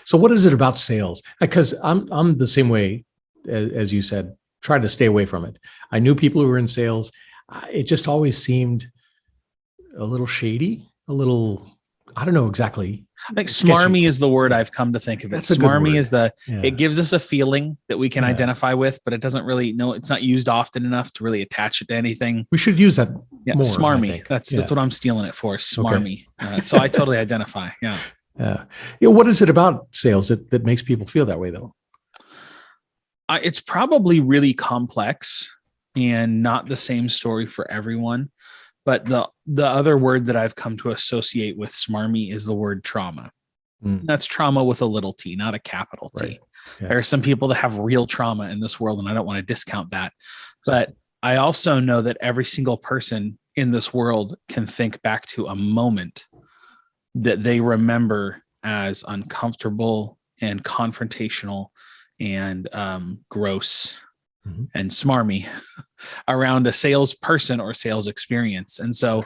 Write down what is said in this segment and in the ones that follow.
So what is it about sales? Because I'm the same way as you said, try to stay away from it. I knew people who were in sales. It just always seemed a little shady, a little, I don't know exactly. I think Sketchy. smarmy is the word I've come to think of it. That's a good Smarmy word. is Yeah. it gives us a feeling that we can Yeah. identify with, but it doesn't really, no, it's not used often enough to really attach it to anything. We should use that Yeah, more. smarmy. That's what I'm stealing it for. Smarmy. Okay. So I totally identify. Yeah. What is it about sales that makes people feel that way, though? It's probably really complex and not the same story for everyone. But the other word that I've come to associate with smarmy is the word trauma. That's trauma with a little t, not a capital T. Right. Yeah. There are some people that have real trauma in this world, and I don't want to discount that. But I also know that every single person in this world can think back to a moment that they remember as uncomfortable and confrontational and gross and smarmy around a salesperson or sales experience. And so,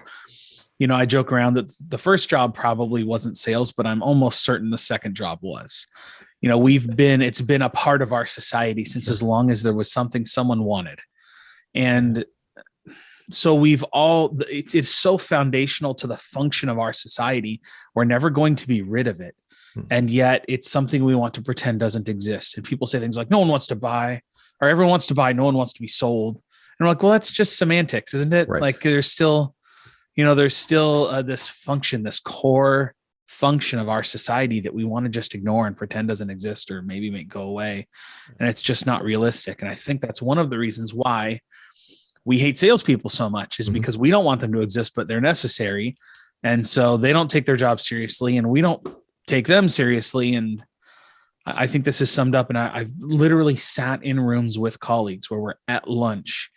I joke around that the first job probably wasn't sales, but I'm almost certain the second job was. It's been a part of our society since as long as there was something someone wanted. And so it's so foundational to the function of our society. We're never going to be rid of it. And yet it's something we want to pretend doesn't exist. And people say things like, no one wants to buy, or everyone wants to buy, no one wants to be sold. And we're like, well, that's just semantics, isn't it? Right. Like there's still this function, this core function of our society that we want to just ignore and pretend doesn't exist or maybe make go away. And it's just not realistic. And I think that's one of the reasons why we hate salespeople so much is because we don't want them to exist, but they're necessary. And so they don't take their job seriously and we don't take them seriously. And I think this is summed up. And I've literally sat in rooms with colleagues where we're at lunch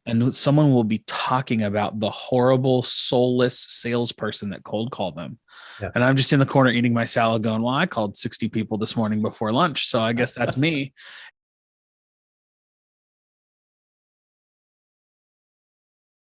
and someone will be talking about the horrible, soulless salesperson that cold called them. Yeah. And I'm just in the corner eating my salad going, well, I called 60 people this morning before lunch. So I guess that's me.